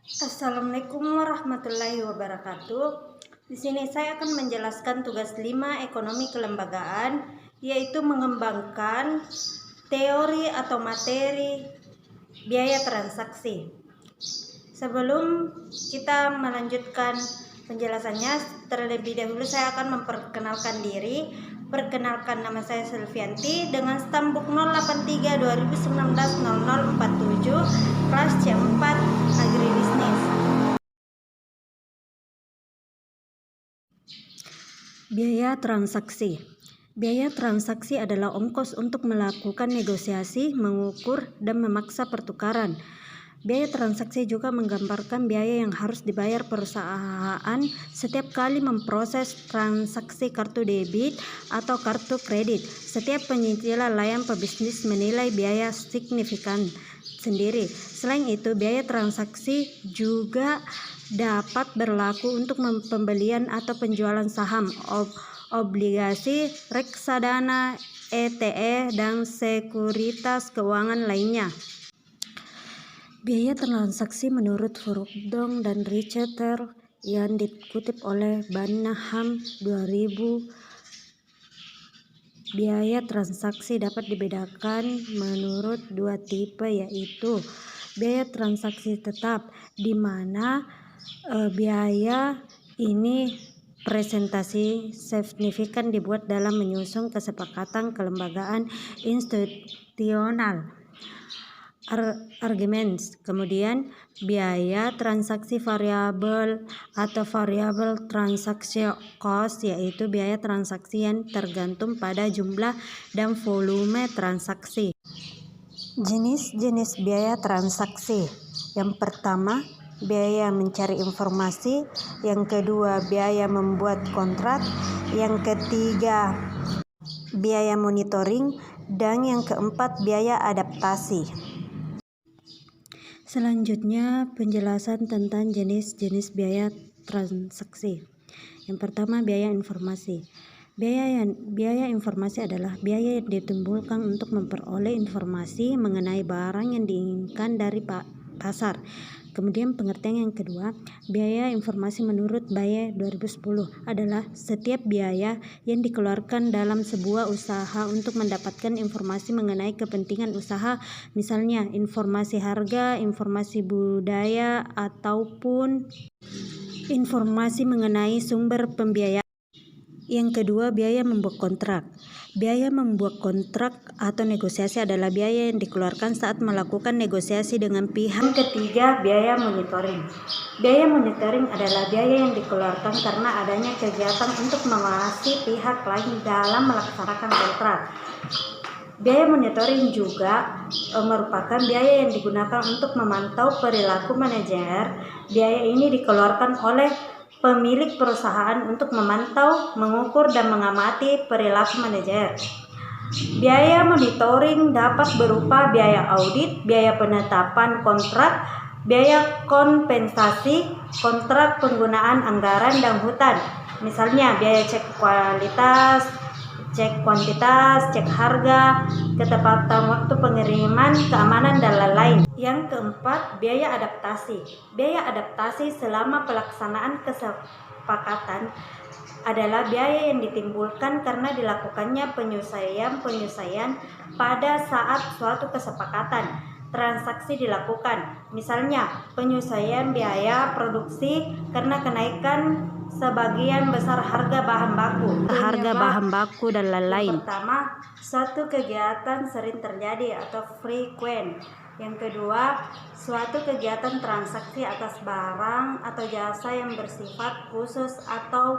Assalamualaikum warahmatullahi wabarakatuh. Di sini saya akan menjelaskan tugas 5 ekonomi kelembagaan, yaitu mengembangkan teori atau materi biaya transaksi. Sebelum kita melanjutkan penjelasannya, terlebih dahulu saya akan memperkenalkan diri. Perkenalkan, nama saya Sylvianti dengan stambuk 083 2019 0047, kelas C4 Agribisnis. Biaya transaksi. Biaya transaksi adalah ongkos untuk melakukan negosiasi, mengukur, dan memaksa pertukaran. Biaya transaksi juga menggambarkan biaya yang harus dibayar perusahaan setiap kali memproses transaksi kartu debit atau kartu kredit. Setiap penyicilan layanan pebisnis menilai biaya signifikan sendiri. Selain itu, biaya transaksi juga dapat berlaku untuk pembelian atau penjualan saham, obligasi, reksadana, ETE, dan sekuritas keuangan lainnya. Biaya transaksi menurut Furudong dan Richeter yang dikutip oleh Banaham 2000. Biaya transaksi dapat dibedakan menurut dua tipe, yaitu biaya transaksi tetap, di mana biaya ini presentasi signifikan dibuat dalam menyusun kesepakatan kelembagaan institusional. Arguments. Kemudian biaya transaksi variabel atau variable transaction cost, yaitu biaya transaksi yang tergantung pada jumlah dan volume transaksi. Jenis-jenis biaya transaksi. Yang pertama, biaya mencari informasi. Yang kedua, biaya membuat kontrak. Yang ketiga, biaya monitoring. Dan yang keempat, biaya adaptasi. Selanjutnya, penjelasan tentang jenis-jenis biaya transaksi. Yang pertama, biaya informasi. Biaya informasi adalah biaya yang ditimbulkan untuk memperoleh informasi mengenai barang yang diinginkan dari pasar. Kemudian pengertian yang kedua, biaya informasi menurut Baye 2010 adalah setiap biaya yang dikeluarkan dalam sebuah usaha untuk mendapatkan informasi mengenai kepentingan usaha, misalnya informasi harga, informasi budaya, ataupun informasi mengenai sumber pembiayaan. Yang kedua, biaya membuat kontrak. Biaya membuat kontrak atau negosiasi adalah biaya yang dikeluarkan saat melakukan negosiasi dengan pihak. Yang ketiga, biaya monitoring. Biaya monitoring adalah biaya yang dikeluarkan karena adanya kegiatan untuk mengawasi pihak lain dalam melaksanakan kontrak. Biaya monitoring juga merupakan biaya yang digunakan untuk memantau perilaku manajer. Biaya ini dikeluarkan oleh pemilik perusahaan untuk memantau, mengukur, dan mengamati perilaku manajer. Biaya monitoring dapat berupa biaya audit, biaya penetapan kontrak, biaya kompensasi, kontrak penggunaan anggaran dan hutan. Misalnya biaya cek kualitas, cek kuantitas, cek harga, ketepatan waktu pengiriman, keamanan, dan lain-lain. Yang keempat, biaya adaptasi. Biaya adaptasi selama pelaksanaan kesepakatan adalah biaya yang ditimbulkan karena dilakukannya penyesuaian pada saat suatu kesepakatan transaksi dilakukan. Misalnya, penyesuaian biaya produksi karena kenaikan sebagian besar harga bahan baku dan lain-lain. Yang pertama, suatu kegiatan sering terjadi atau frequent. Yang kedua, suatu kegiatan transaksi atas barang atau jasa yang bersifat khusus atau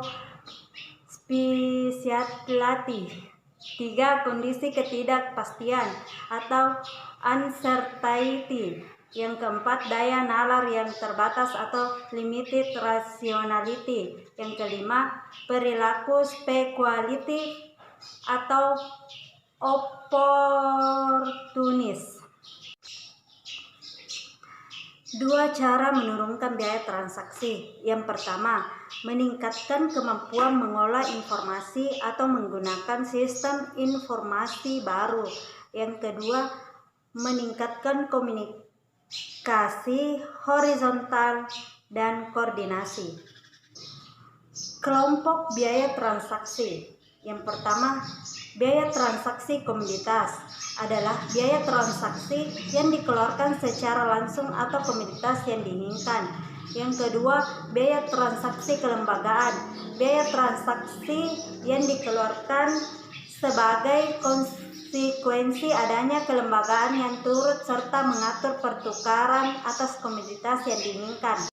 spesialty. 3. Kondisi ketidakpastian atau uncertainty. Yang keempat, daya nalar yang terbatas atau limited rationality. Yang kelima, perilaku spekulatif atau oportunis. Dua cara menurunkan biaya transaksi. Yang pertama, meningkatkan kemampuan mengolah informasi atau menggunakan sistem informasi baru. Yang kedua, meningkatkan komunikasi horizontal, dan koordinasi. Kelompok biaya transaksi. Yang pertama, biaya transaksi komoditas adalah biaya transaksi yang dikeluarkan secara langsung atau komoditas yang diinginkan. Yang kedua, biaya transaksi kelembagaan. Biaya transaksi yang dikeluarkan sebagai konsekuensi adanya kelembagaan yang turut serta mengatur pertukaran atas komoditas yang diinginkan.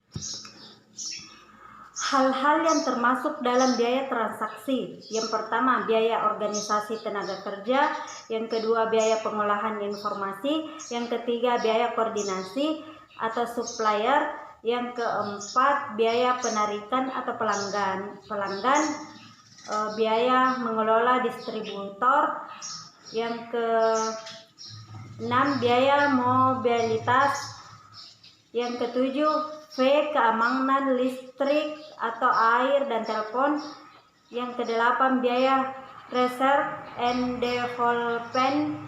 Hal-hal yang termasuk dalam biaya transaksi. Yang pertama, biaya organisasi tenaga kerja. Yang kedua, biaya pengolahan informasi. Yang ketiga, biaya koordinasi atau supplier. Yang keempat, biaya penarikan atau pelanggan. Biaya mengelola distributor. Yang keenam, biaya mobilitas. Yang ketujuh, keamanan listrik atau air dan telepon. Yang kedelapan, biaya research and development.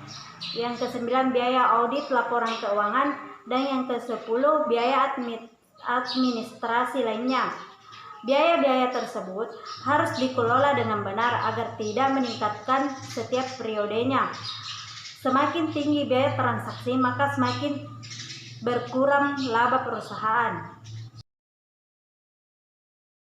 Yang kesembilan, biaya audit laporan keuangan. Dan yang kesepuluh, biaya administrasi lainnya. Biaya-biaya tersebut harus dikelola dengan benar agar tidak meningkatkan setiap periodenya. Semakin tinggi biaya transaksi, maka semakin berkurang laba perusahaan.